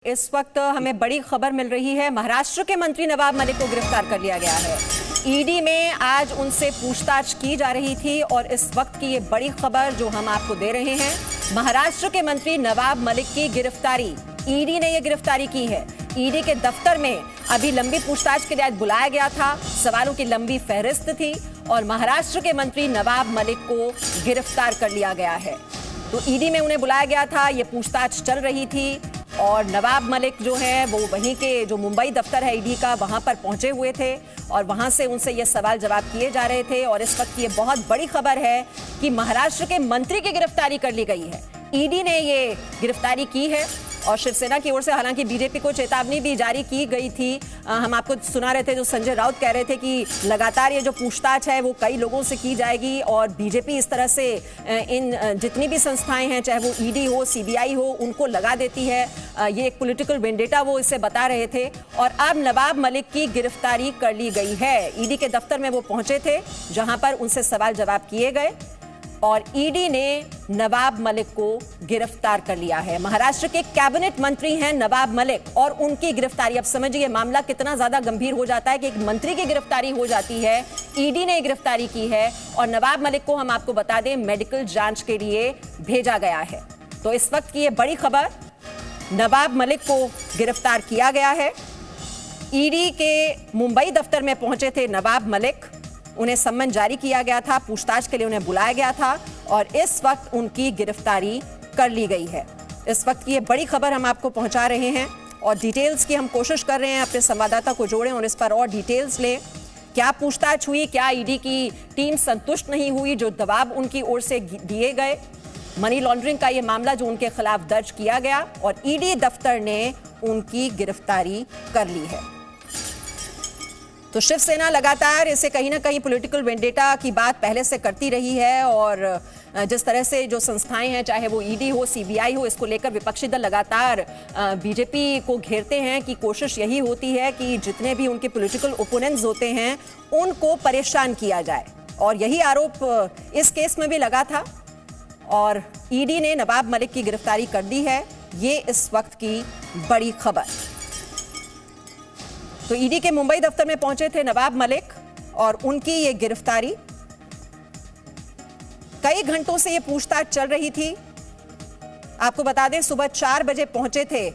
इस वक्त हमें बड़ी खबर मिल रही है। महाराष्ट्र के मंत्री नवाब मलिक को गिरफ्तार कर लिया गया है। ईडी में आज उनसे पूछताछ की जा रही थी और इस वक्त की ये बड़ी खबर जो हम आपको दे रहे हैं, महाराष्ट्र के मंत्री नवाब मलिक की गिरफ्तारी। ईडी ने ये गिरफ्तारी की है। ईडी के दफ्तर में अभी लंबी पूछताछ के लिए आज बुलाया गया था। सवालों की लंबी फहरिस्त थी और महाराष्ट्र के मंत्री नवाब मलिक को गिरफ्तार कर लिया गया है। तो ईडी में उन्हें बुलाया गया था, ये पूछताछ चल रही थी और नवाब मलिक जो है वो वहीं के जो मुंबई दफ्तर है ईडी का, वहां पर पहुंचे हुए थे और वहां से उनसे ये सवाल जवाब किए जा रहे थे। और इस वक्त ये बहुत बड़ी खबर है कि महाराष्ट्र के मंत्री की गिरफ्तारी कर ली गई है। ईडी ने ये गिरफ्तारी की है और शिवसेना की ओर से हालांकि बीजेपी को चेतावनी भी जारी की गई थी। हम आपको सुना रहे थे, जो संजय राउत कह रहे थे कि लगातार ये जो पूछताछ है वो कई लोगों से की जाएगी और बीजेपी इस तरह से इन जितनी भी संस्थाएं हैं, चाहे वो ईडी हो, सीबीआई हो, उनको लगा देती है। ये एक पॉलिटिकल वेंडेटा वो इसे बता रहे थे। और अब नवाब मलिक की गिरफ्तारी कर ली गई है। ईडी के दफ्तर में वो पहुंचे थे जहां पर उनसे सवाल जवाब किए गए और ईडी ने नवाब मलिक को गिरफ्तार कर लिया है। महाराष्ट्र के कैबिनेट मंत्री हैं नवाब मलिक और उनकी गिरफ्तारी। अब समझिए मामला कितना ज्यादा गंभीर हो जाता है कि एक मंत्री की गिरफ्तारी हो जाती है। ईडी ने गिरफ्तारी की है और नवाब मलिक को हम आपको बता दें मेडिकल जांच के लिए भेजा गया है। तो इस वक्त की ये बड़ी खबर, नवाब मलिक को गिरफ्तार किया गया है। ईडी के मुंबई दफ्तर में पहुंचे थे नवाब मलिक, उन्हें सम्मन जारी किया गया था, पूछताछ के लिए उन्हें बुलाया गया था और इस वक्त उनकी गिरफ्तारी कर ली गई है। इस वक्त की ये बड़ी खबर हम आपको पहुंचा रहे हैं और डिटेल्स की हम कोशिश कर रहे हैं अपने संवाददाता को जोड़ें और इस पर और डिटेल्स लें। क्या पूछताछ हुई, क्या ईडी की टीम संतुष्ट नहीं हुई जो दबाव उनकी ओर से दिए गए, मनी लॉन्ड्रिंग का ये मामला जो उनके खिलाफ दर्ज किया गया और ईडी दफ्तर ने उनकी गिरफ्तारी कर ली है। तो शिवसेना लगातार इसे कहीं ना कहीं पॉलिटिकल वेंडेटा की बात पहले से करती रही है और जिस तरह से जो संस्थाएं हैं, चाहे वो ईडी हो, सीबीआई हो, इसको लेकर विपक्षी दल लगातार बीजेपी को घेरते हैं कि कोशिश यही होती है कि जितने भी उनके पॉलिटिकल ओपोनेंट्स होते हैं उनको परेशान किया जाए और यही आरोप इस केस में भी लगा था और ईडी ने नवाब मलिक की गिरफ्तारी कर दी है। ये इस वक्त की बड़ी खबर। तो ईडी के मुंबई दफ्तर में पहुंचे थे नवाब मलिक और उनकी ये गिरफ्तारी। कई घंटों से ये पूछताछ चल रही थी। आपको बता दें सुबह 4 बजे पहुंचे थे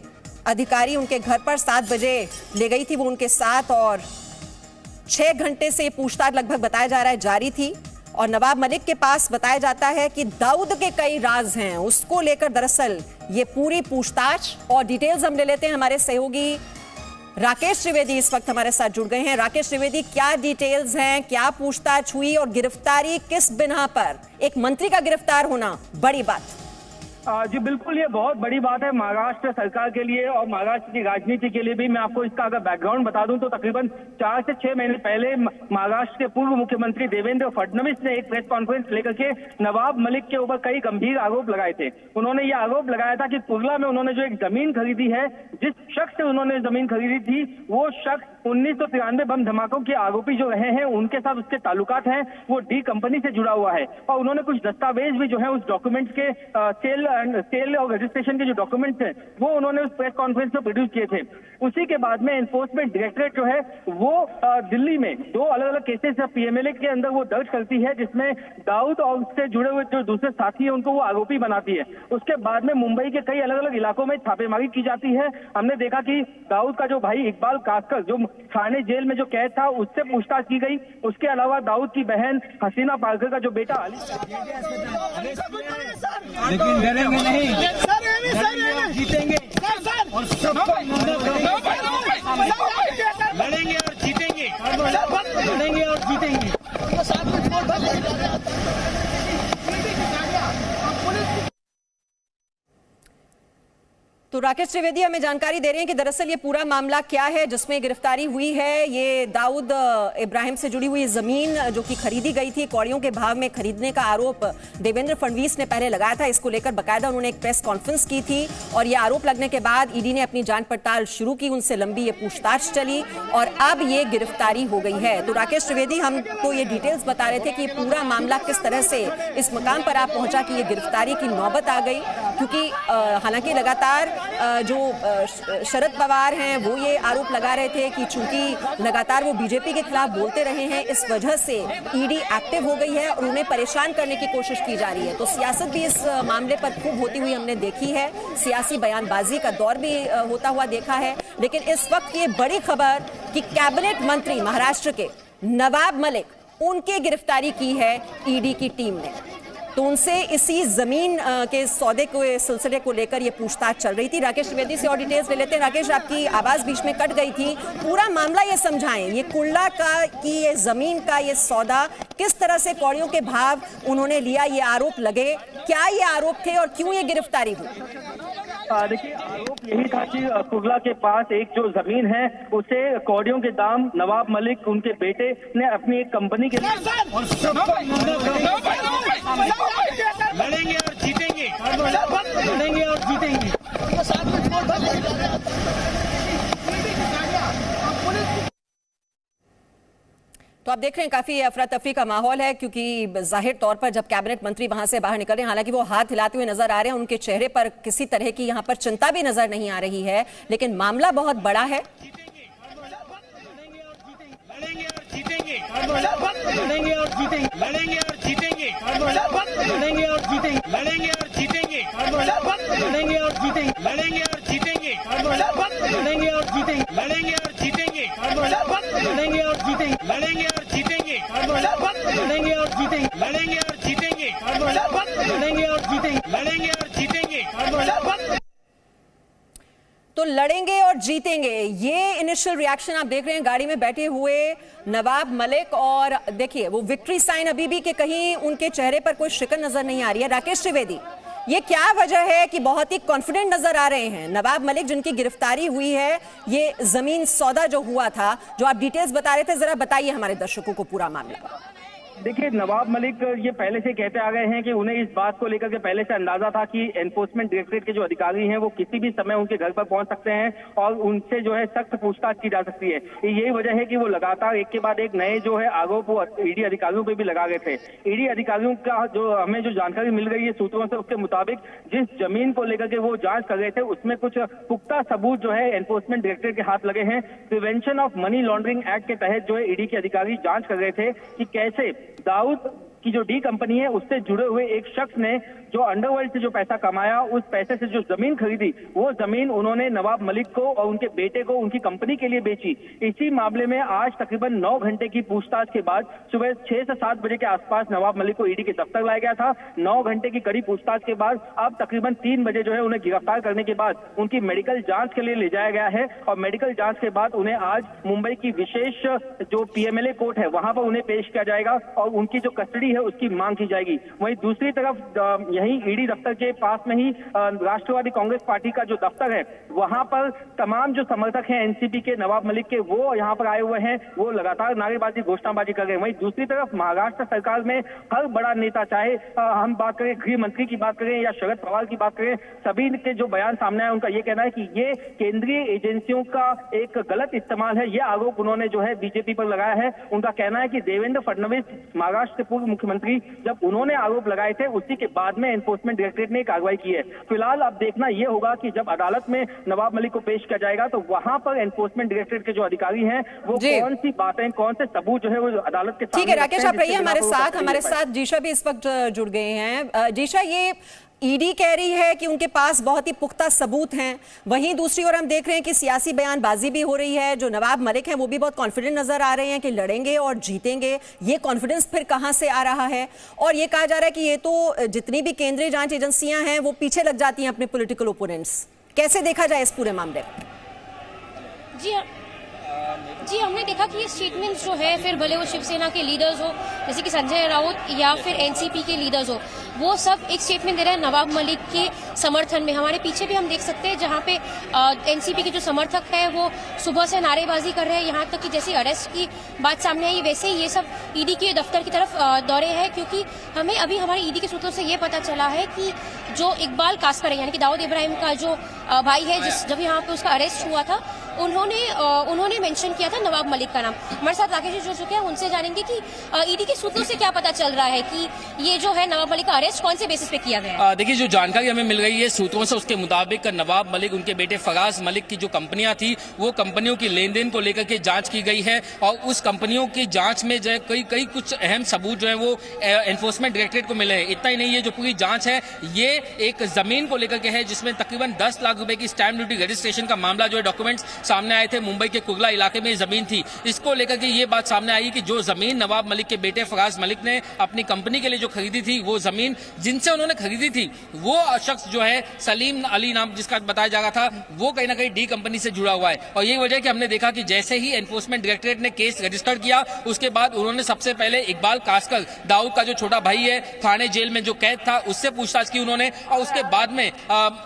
अधिकारी उनके घर पर, 7 बजे ले गई थी वो उनके साथ और 6 घंटे से ये पूछताछ लगभग बताया जा रहा है जारी थी। और नवाब मलिक के पास बताया जाता है कि दाऊद के कई राज हैं, उसको लेकर दरअसल ये पूरी पूछताछ। और डिटेल्स हम ले लेते हैं, हमारे सहयोगी राकेश त्रिवेदी इस वक्त हमारे साथ जुड़ गए हैं। राकेश त्रिवेदी, क्या डिटेल्स हैं, क्या पूछताछ हुई और गिरफ्तारी किस बिना पर? एक मंत्री का गिरफ्तार होना बड़ी बात। जी बिल्कुल, ये बहुत बड़ी बात है महाराष्ट्र सरकार के लिए और महाराष्ट्र की राजनीति के लिए भी। मैं आपको इसका अगर बैकग्राउंड बता दूं तो तकरीबन 4 से 6 महीने पहले महाराष्ट्र के पूर्व मुख्यमंत्री देवेंद्र फडणवीस ने एक प्रेस कॉन्फ्रेंस लेकर के नवाब मलिक के ऊपर कई गंभीर आरोप लगाए थे। उन्होंने ये आरोप लगाया था कि कुर्ला में उन्होंने जो एक जमीन खरीदी है, जिस शख्स से उन्होंने जमीन खरीदी थी वो शख्स 1993 बम धमाकों के आरोपी जो रहे हैं, उनके साथ उसके ताल्लुकात हैं, वो डी कंपनी से जुड़ा हुआ है। और उन्होंने कुछ दस्तावेज भी जो है उस डॉक्यूमेंट्स के सेल और रजिस्ट्रेशन के जो डॉक्यूमेंट्स हैं वो उन्होंने उस प्रेस कॉन्फ्रेंस में प्रोड्यूस किए थे। उसी के बाद में एनफोर्समेंट डायरेक्टरेट जो है वो दिल्ली में 2 अलग अलग केसेस पीएमएलए के अंदर वो दर्ज करती है, जिसमें दाऊद और उससे जुड़े हुए जो दूसरे साथी हैं उनको वो आरोपी बनाती है। उसके बाद में मुंबई के कई अलग अलग इलाकों में छापेमारी की जाती है। हमने देखा कि दाऊद का जो भाई इकबाल कासकर जो थाने जेल में जो कैद था, उससे पूछताछ की गई। उसके अलावा दाऊद की बहन हसीना पारकर का जो बेटा अली, लेकिन डरेंगे नहीं, जीतेंगे और लड़ेंगे और जीतेंगे, लड़ेंगे और जीतेंगे। तो राकेश त्रिवेदी हमें जानकारी दे रहे हैं कि दरअसल ये पूरा मामला क्या है जिसमें गिरफ्तारी हुई है। ये दाऊद इब्राहिम से जुड़ी हुई जमीन जो कि खरीदी गई थी, कौड़ियों के भाव में खरीदने का आरोप देवेंद्र फडणवीस ने पहले लगाया था। इसको लेकर बकायदा उन्होंने एक प्रेस कॉन्फ्रेंस की थी और ये आरोप लगने के बाद ईडी ने अपनी जांच पड़ताल शुरू की, उनसे लंबी ये पूछताछ चली और अब ये गिरफ्तारी हो गई है। तो राकेश त्रिवेदी हमको ये डिटेल्स बता रहे थे कि पूरा मामला किस तरह से इस मकाम पर आप पहुंचा कि ये गिरफ्तारी की नौबत आ गई। क्योंकि हालांकि लगातार जो शरद पवार हैं वो ये आरोप लगा रहे थे कि चूंकि लगातार वो बीजेपी के खिलाफ बोलते रहे हैं, इस वजह से ईडी एक्टिव हो गई है और उन्हें परेशान करने की कोशिश की जा रही है। तो सियासत भी इस मामले पर खूब होती हुई हमने देखी है, सियासी बयानबाजी का दौर भी होता हुआ देखा है। लेकिन इस वक्त ये बड़ी खबर कि कैबिनेट मंत्री महाराष्ट्र के नवाब मलिक, उनकी गिरफ्तारी की है ईडी की टीम ने। तो उनसे इसी जमीन के सौदे के सिलसिले को लेकर ये पूछताछ चल रही थी। राकेश त्रिवेदी से और डिटेल्स ले लेते हैं। राकेश, आपकी आवाज बीच में कट गई थी, पूरा मामला ये समझाएं, ये कुर्ला का की ये जमीन का ये सौदा, किस तरह से कौड़ियों के भाव उन्होंने लिया, ये आरोप लगे, क्या ये आरोप थे और क्यों ये गिरफ्तारी हुई? देखिए, आरोप यही था कि कुर्ला के पास एक जो जमीन है उसे कौड़ियों के दाम नवाब मलिक उनके बेटे ने अपनी एक कंपनी के लिए लड़ेंगे और जीतेंगे, लड़ेंगे और जीतेंगे। तो आप देख रहे हैं काफी अफरा तफरी का माहौल है, क्योंकि जाहिर तौर पर जब कैबिनेट मंत्री वहां से बाहर निकल रहे हैं, हालांकि वो हाथ हिलाते हुए नजर आ रहे हैं, उनके चेहरे पर किसी तरह की यहां पर चिंता भी नजर नहीं आ रही है, लेकिन मामला बहुत बड़ा है। लड़ेंगे और जीतेंगे, लड़ेंगे और जीतेंगे, लड़ेंगे और जीतेंगे, लड़ेंगे और जीतेंगे, लड़ेंगे और जीतेंगे, लड़ेंगे और जीतेंगे, लड़ेंगे और जीतेंगे, लड़ेंगे और जीतेंगे, लड़ेंगे और जीतेंगे, लड़ेंगे और जीतेंगे, लड़ेंगे और जीतेंगे, लड़ेंगे और जीतेंगे, लड़ेंगे और जीतेंगे, लड़ेंगे और जीतेंगे, लड़ेंगे और जीतेंगे। तो लड़ेंगे और जीतेंगे, ये इनिशियल रिएक्शन आप देख रहे हैं गाड़ी में बैठे हुए नवाब मलिक, और देखिए वो विक्ट्री साइन अभी भी कि कहीं उनके चेहरे पर कोई शिकन नजर नहीं आ रही है। राकेश त्रिवेदी, ये क्या वजह है कि बहुत ही कॉन्फिडेंट नजर आ रहे हैं नवाब मलिक, जिनकी गिरफ्तारी हुई है, ये जमीन सौदा जो हुआ था, जो आप डिटेल्स बता रहे थे, जरा बताइए हमारे दर्शकों को पूरा मामला। देखिए, नवाब मलिक ये पहले से कहते आ गए हैं कि उन्हें इस बात को लेकर के पहले से अंदाजा था कि एनफोर्समेंट डायरेक्टरेट के जो अधिकारी हैं वो किसी भी समय उनके घर पर पहुंच सकते हैं और उनसे जो है सख्त पूछताछ की जा सकती है। यही वजह है कि वो लगातार एक के बाद एक नए जो है आरोप वो ईडी अधिकारियों पे भी लगा गए थे। ईडी अधिकारियों का जो हमें जो जानकारी मिल गई है सूत्रों से, उसके मुताबिक जिस जमीन को लेकर के वो जांच कर रहे थे उसमें कुछ पुख्ता सबूत जो है एनफोर्समेंट डायरेक्टरेट के हाथ लगे हैं। Prevention of money laundering act के तहत जो है ईडी के अधिकारी जांच कर रहे थे कि कैसे दाऊद की जो डी कंपनी है उससे जुड़े हुए एक शख्स ने जो अंडरवर्ल्ड से जो पैसा कमाया, उस पैसे से जो जमीन खरीदी, वो जमीन उन्होंने नवाब मलिक को और उनके बेटे को उनकी कंपनी के लिए बेची। इसी मामले में आज तकरीबन 9 घंटे की पूछताछ के बाद सुबह 6 से 7 बजे के आसपास नवाब मलिक को ईडी के दफ्तर लाया गया था। 9 घंटे की कड़ी पूछताछ के बाद अब तकरीबन 3 बजे जो है उन्हें गिरफ्तार करने के बाद उनकी मेडिकल जांच के लिए ले जाया गया है और मेडिकल जांच के बाद उन्हें आज मुंबई की विशेष जो पीएमएलए कोर्ट है वहां पर उन्हें पेश किया जाएगा और उनकी जो कस्टडी है उसकी मांग की जाएगी। वहीं दूसरी तरफ यहीं ईडी दफ्तर के पास में ही राष्ट्रवादी कांग्रेस पार्टी का जो दफ्तर है वहां पर तमाम जो समर्थक हैं एनसीपी के नवाब मलिक के, वो यहां पर आए हुए हैं, वो लगातार नारेबाजी घोषणाबाजी कर रहे हैं। वहीं दूसरी तरफ महाराष्ट्र सरकार में हर बड़ा नेता, चाहे हम बात करें गृह मंत्री की बात करें या शरद पवार की बात करें, सभी के जो बयान सामने आए उनका ये कहना है कि ये केंद्रीय एजेंसियों का एक गलत इस्तेमाल है। ये आरोप उन्होंने जो है बीजेपी पर लगाया है। उनका कहना है कि देवेंद्र फडणवीस महाराष्ट्र के पूर्व मुख्यमंत्री, जब उन्होंने आरोप लगाए थे उसी के बाद में एनफोर्समेंट डायरेक्टरेट ने कार्रवाई की है। फिलहाल अब देखना यह होगा कि जब अदालत में नवाब मलिक को पेश किया जाएगा तो वहां पर एनफोर्समेंट डायरेक्टरेट के जो अधिकारी हैं वो कौन सी बातें, कौन से सबूत जो है वो अदालत के सामने। ठीक है राकेश, आप रहिए हमारे साथ जीशा भी इस वक्त जुड़ गए हैं। जीशा, ये ईडी कह रही है कि उनके पास बहुत ही पुख्ता सबूत हैं, वहीं दूसरी ओर हम देख रहे हैं कि सियासी बयानबाजी भी हो रही है। जो नवाब मलिक हैं वो भी बहुत कॉन्फिडेंट नजर आ रहे हैं कि लड़ेंगे और जीतेंगे। ये कॉन्फिडेंस फिर कहां से आ रहा है? और ये कहा जा रहा है कि ये तो जितनी भी केंद्रीय जांच एजेंसियां हैं वो पीछे लग जाती हैं अपने पॉलिटिकल ओपोनेंट्स। कैसे देखा जाए इस पूरे मामले में? जी, हमने देखा कि ये स्टेटमेंट्स जो है, फिर भले वो शिवसेना के लीडर्स हो जैसे कि संजय राउत या फिर एनसीपी के लीडर्स हो, वो सब एक स्टेटमेंट दे रहे हैं नवाब मलिक के समर्थन में। हमारे पीछे भी हम देख सकते हैं जहां पे एनसीपी के जो समर्थक है वो सुबह से नारेबाजी कर रहे हैं, यहाँ तक कि जैसे अरेस्ट की बात सामने आई वैसे ही ये सब ईडी के दफ्तर की तरफ दौड़े हैं। क्योंकि हमें अभी हमारे ईडी के सूत्रों से ये पता चला है कि जो इकबाल कासकर है यानी कि दाऊद इब्राहिम का जो भाई है, जब यहाँ पे उसका अरेस्ट हुआ था उन्होंने मेंशन किया था नवाब मलिक का नाम। हमारे साथ राकेश जी जुड़ चुके हैं, उनसे जानेंगे कि ईडी के सूत्रों से क्या पता चल रहा है कि ये जो है नवाब मलिक का अरेस्ट कौन से बेसिस पे किया गया है। देखिए, जो जानकारी हमें मिल रही है सूत्रों से, उसके मुताबिक नवाब मलिक, उनके बेटे फराज मलिक की जो कंपनियां थी, वो कंपनियों की लेन देन को लेकर के जांच की गई है और उस कंपनियों की जांच में जो है कई कुछ अहम सबूत जो है वो एनफोर्समेंट डायरेक्टरेट को मिले हैं। इतना ही नहीं, ये जो पूरी जांच है ये एक जमीन को लेकर के है जिसमें तकरीबन 10 लाख रुपए की स्टैंप ड्यूटी रजिस्ट्रेशन का मामला जो है डॉक्यूमेंट्स सामने आए थे। मुंबई के कुर्ला इलाके में जमीन थी, इसको लेकर के ये बात सामने आई कि जो जमीन नवाब मलिक के बेटे फराज मलिक ने अपनी कंपनी के लिए जो खरीदी थी, वो जमीन जिनसे उन्होंने खरीदी थी, वो शख्स जो है सलीम अली नाम जिसका बताया जा रहा था, वो कहीं ना कहीं डी कंपनी से जुड़ा हुआ है। और यही वजह कि हमने देखा कि जैसे ही एनफोर्समेंट डायरेक्टरेट ने केस रजिस्टर किया, उसके बाद उन्होंने सबसे पहले इकबाल कासकर, दाऊद का जो छोटा भाई है, थाने जेल में जो कैद था, उससे पूछताछ की उन्होंने। और उसके बाद में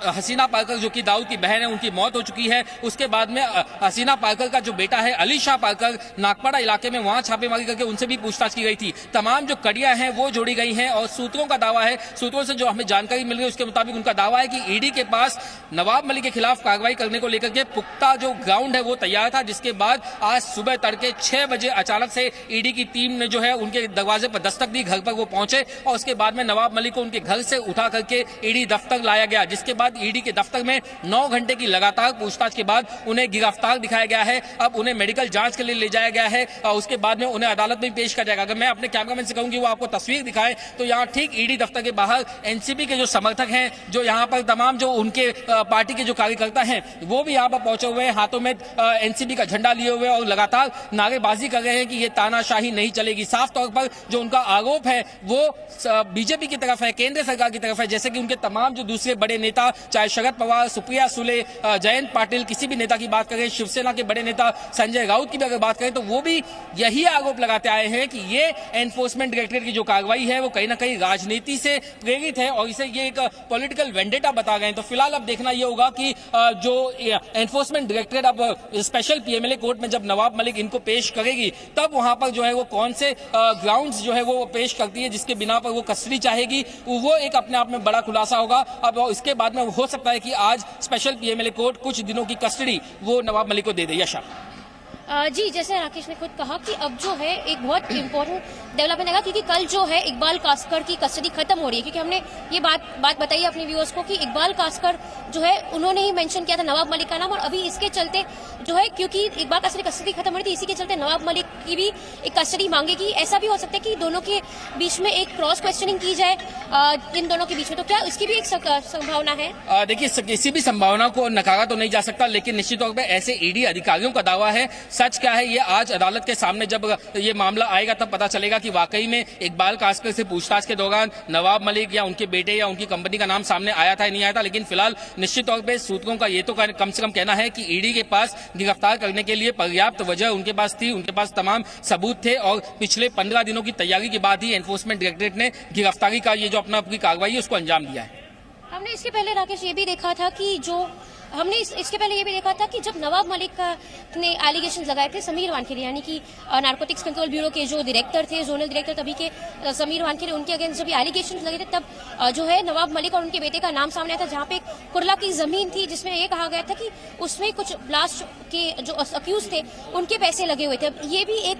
हसीना पारकर जो कि दाऊद की बहन है, उनकी मौत हो चुकी है। उसके बाद में हसीना पारकर का जो बेटा है अली शाह पारकर, नागपाड़ा इलाके में वहां छापेमारी करके उनसे भी पूछताछ की गई थी। तमाम जो कड़ियां हैं वो जोड़ी गई हैं और सूत्रों का दावा है, सूत्रों से जो हमें जानकारी मिल रही है उसके मुताबिक उनका दावा है कि ईडी के पास नवाब मलिक के खिलाफ कार्रवाई करने को लेकर के पुख्ता जो ग्राउंड है वो तैयार था। जिसके बाद आज सुबह तड़के 6 बजे अचानक से ईडी की टीम ने जो है उनके दरवाजे पर दस्तक दी, घर पर वो पहुंचे और उसके बाद में नवाब मलिक को उनके घर से उठा करके ईडी दफ्तर लाया गया। जिसके बाद ईडी के दफ्तर में 9 घंटे की लगातार पूछताछ के बाद उन्हें गिरफ्तार दिखाया गया है। अब उन्हें मेडिकल जांच के लिए ले जाया गया है और उसके बाद में उन्हें अदालत में पेश किया जाएगा। अगर मैं अपने कैमरामैन से कहूं कि वो आपको तस्वीर दिखाए तो यहाँ ठीक ईडी दफ्तर के बाहर एनसीपी के जो समर्थक हैं, जो यहाँ पर तमाम जो उनके पार्टी के जो कार्यकर्ता हैं, वो भी यहाँ पर पहुंचे हुए हैं, हाथों में एनसीपी का झंडा लिए हुए और लगातार नारेबाजी कर रहे हैं कि ये तानाशाही नहीं चलेगी। साफ तौर पर जो उनका आरोप है वो बीजेपी की तरफ है, केंद्र सरकार की तरफ है। जैसे कि उनके तमाम जो दूसरे बड़े नेता, चाहे शरद पवार, सुप्रिया सुले, जयंत पाटिल, किसी भी नेता की बात करें, शिवसेना के बड़े नेता संजय राउत की भी अगर बात करें तो वो भी यही आरोप लगाते आए हैं कि ये एनफोर्समेंट डायरेक्टरेट की जो कार्रवाई है वो कहीं ना कहीं राजनीति से प्रेरित है और इसे ये एक पॉलिटिकल वेंडेटा बता गए। तो फिलहाल अब देखना ये होगा कि जो एनफोर्समेंट डायरेक्टरेट अब स्पेशल पीएमएलए कोर्ट में जब नवाब मलिक इनको पेश करेगी, तब वहां पर जो है वो कौन से ग्राउंड्स जो है वो पेश करती है जिसके बिना पर वो कस्टडी चाहेगी, वो एक अपने आप में बड़ा खुलासा होगा। अब इसके बाद में हो सकता है कि आज स्पेशल पीएमएलए कोर्ट कुछ दिनों की कस्टडी वो नवाब मलिक को दे दे। यशा जी, जैसे राकेश ने खुद कहा कि अब जो है एक बहुत इंपॉर्टेंट डेवलपमेंट आएगा क्योंकि कल जो है इकबाल कासकर की कस्टडी खत्म हो रही है। क्योंकि हमने ये बात बताई अपने व्यूअर्स को कि इकबाल कासकर जो है उन्होंने ही मेंशन किया था नवाब मलिक का नाम, और अभी इसके चलते जो है क्योंकि इकबाल कासकर की कस्टडी खत्म हो रही थी, इसी के चलते नवाब मलिक की भी एक कस्टडी मांगेगी। ऐसा भी हो सकता है कि दोनों के बीच में एक क्रॉस क्वेश्चनिंग की जाए इन दोनों के बीच में, तो क्या इसकी भी एक संभावना है? देखिए, किसी भी संभावना को नकारा तो नहीं जा सकता, लेकिन निश्चित तौर पर ऐसे ईडी अधिकारियों का दावा है। सच क्या है ये आज अदालत के सामने जब ये मामला आएगा तब पता चलेगा कि वाकई में इकबाल कासकर से पूछताछ के दौरान नवाब मलिक या उनके बेटे या उनकी कंपनी का नाम सामने आया था या नहीं आया था। लेकिन फिलहाल निश्चित तौर पे सूत्रों का ये तो कम से कम कहना है कि ईडी के पास गिरफ्तार करने के लिए पर्याप्त वजह उनके पास थी, उनके पास तमाम सबूत थे और पिछले 15 दिनों की तैयारी के बाद ही एनफोर्समेंट डायरेक्टरेट ने गिरफ्तारी का ये जो अपना पूरी कार्रवाई है उसको अंजाम दिया है। हमने इसके पहले राकेश ये भी देखा था कि इसके पहले ये भी देखा था कि जब नवाब मलिक ने एलिगेशंस लगाए थे समीर वानखेड़े यानी कि नारकोटिक्स कंट्रोल ब्यूरो के जो डायरेक्टर थे, जोनल डायरेक्टर तभी के समीर वानखेड़े, उनके अगेंस्ट जब एलिगेशंस लगे थे तब जो है नवाब मलिक और उनके बेटे का नाम सामने आया था, जहां पे कुर्ला की जमीन थी जिसमें ये कहा गया था कि उसमें कुछ ब्लास्ट के जो अक्यूज थे उनके पैसे लगे हुए थे। अब ये भी एक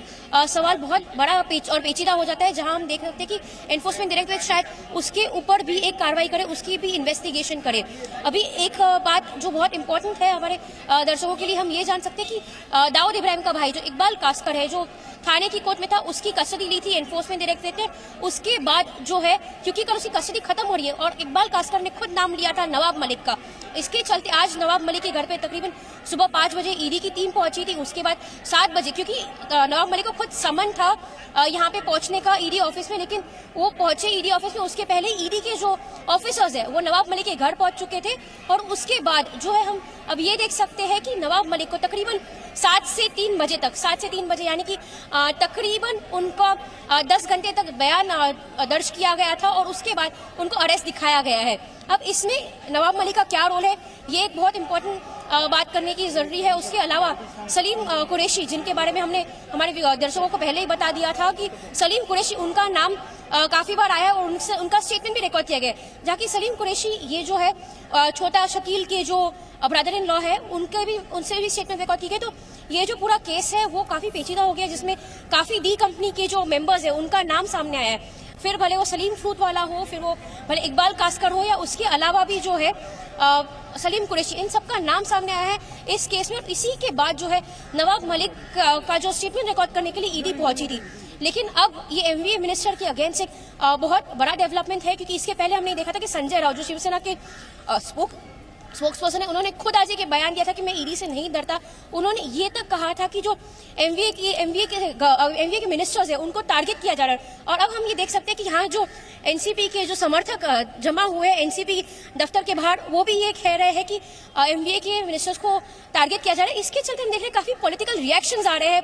सवाल बहुत बड़ा और पेचीदा हो जाता है, जहां हम देख सकते हैं कि एनफोर्समेंट डायरेक्टरेट शायद उसके ऊपर भी एक कार्रवाई करे, उसकी भी इन्वेस्टिगेशन करे। अभी एक बात जो बहुत इंपॉर्टेंट है हमारे दर्शकों के लिए, हम ये जान सकते हैं कि दाऊद इब्राहिम का भाई जो इकबाल कासकर है, जो थाने की कोर्ट में था, उसकी कस्टडी ली थी एनफोर्समेंट डायरेक्टरेट ने। उसके बाद जो है क्योंकि कल उसकी कस्टडी खत्म हो रही है और इकबाल कासकर ने खुद नाम लिया था नवाब मलिक का, इसके चलते आज नवाब मलिक के घर पे तकरीबन सुबह 5 बजे ईडी की टीम पहुंची थी। उसके बाद 7 बजे क्योंकि नवाब मलिक को खुद समन था यहाँ पे पहुंचने का ईडी ऑफिस में, लेकिन वो पहुंचे ईडी ऑफिस में, उसके पहले ईडी के जो ऑफिसर्स है वो नवाब मलिक के घर पहुंच चुके थे। और उसके बाद जो है हम अब ये देख सकते हैं कि नवाब मलिक को तकरीबन 7 से 3 बजे यानी कि तकरीबन उनका 10 घंटे तक बयान दर्ज किया गया था और उसके बाद उनको अरेस्ट दिखाया गया है। अब इसमें नवाब मलिक का क्या रोल है, ये एक बहुत इंपॉर्टेंट बात करने की जरूरी है। उसके अलावा सलीम कुरैशी, जिनके बारे में हमने हमारे दर्शकों को पहले ही बता दिया था कि सलीम कुरैशी, उनका नाम काफी बार आया और उनका स्टेटमेंट भी रिकॉर्ड किया गया, जहाँ की सलीम कुरैशी ये जो है छोटा शकील के जो ब्रदर इन लॉ है उनसे भी स्टेटमेंट रिकॉर्ड की गई। तो ये जो पूरा केस है वो काफी पेचीदा हो गया, जिसमें काफी डी कंपनी के जो मेंबर्स है उनका नाम सामने आया है। फिर भले वो सलीम फ्रूट वाला हो, फिर वो भले इकबाल कास्कर हो, या उसके अलावा भी जो है सलीम कुरैशी, इन सबका नाम सामने आया है इस केस में। और इसी के बाद जो है नवाब मलिक का जो स्टेटमेंट रिकॉर्ड करने के लिए ईडी पहुंची थी। लेकिन अब ये एमवीए मिनिस्टर के अगेंस्ट एक बहुत बड़ा डेवलपमेंट है, क्योंकि इसके पहले हमने देखा था कि संजय राउत जो शिवसेना के स्पोक्सपर्सन है, उन्होंने खुद आज एक बयान दिया था कि मैं ईडी से नहीं डरता। उन्होंने ये तक कहा था कि जो एमवीए के मिनिस्टर्स है उनको टारगेट किया जा रहा है। और अब हम ये देख सकते हैं कि यहाँ जो एनसीपी के जो समर्थक जमा हुए एनसीपी दफ्तर के बाहर, वो भी ये कह रहे हैं कि एमवीए के मिनिस्टर्स को टारगेट किया जा रहा है। इसके चलते हम देख रहे हैं काफी पॉलिटिकल रिएक्शंस आ रहे हैं,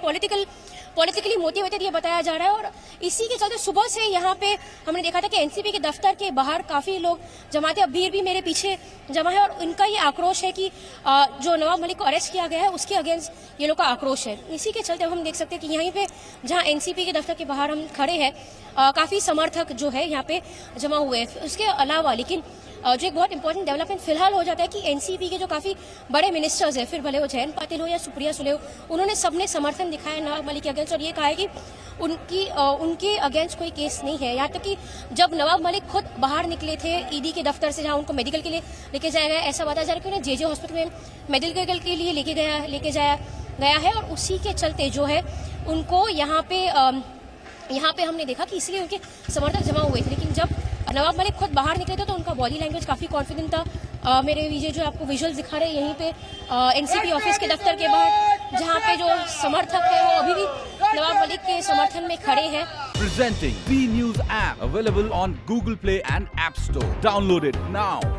पॉलिटिकली मोटिवेटेड ये बताया जा रहा है। और इसी के चलते सुबह से यहाँ पे हमने देखा था कि एनसीपी के दफ्तर के बाहर काफी लोग जमा थे। अब भीड़ भी मेरे पीछे जमा है और इनका ये आक्रोश है कि जो नवाब मलिक को अरेस्ट किया गया है उसके अगेंस्ट ये लोग का आक्रोश है। इसी के चलते हम देख सकते हैं कि यहीं पे जहाँ एनसीपी के दफ्तर के बाहर हम खड़े हैं, काफी समर्थक जो है यहाँ पे जमा हुए हैं। उसके अलावा लेकिन जो एक बहुत इंपॉर्टेंट डेवलपमेंट फिलहाल हो जाता है कि एनसीपी के जो काफी बड़े मिनिस्टर्स हैं, फिर भले वो जयंत पाटिल हो या सुप्रिया सुले हो, उन्होंने सबने समर्थन दिखाया नवाब मलिक के अगेंस्ट और ये कहा है कि उनके अगेंस्ट कोई केस नहीं है। यहाँ तक कि जब नवाब मलिक खुद बाहर निकले थे ईडी के दफ्तर से, जहाँ उनको मेडिकल के लिए लेके जाया गया, ऐसा बताया जा रहा है कि उन्हें जेजे हॉस्पिटल में मेडिकल के लिए लेके जाया गया है। और उसी के चलते जो है उनको यहाँ पे हमने देखा कि इसलिए उनके समर्थक जमा हुए थे। लेकिन जब नवाब मलिक खुद बाहर निकले थे तो उनका बॉडी लैंग्वेज काफी कॉन्फिडेंट था। मेरे विजय जो आपको विजुअल्स दिखा रहे हैं यहीं पे एनसीपी ऑफिस के दफ्तर के बाहर, जहां पे जो समर्थक है वो अभी भी नवाब मलिक के समर्थन में खड़े हैं। Presenting B News app available on Google Play and App Store. Download it now.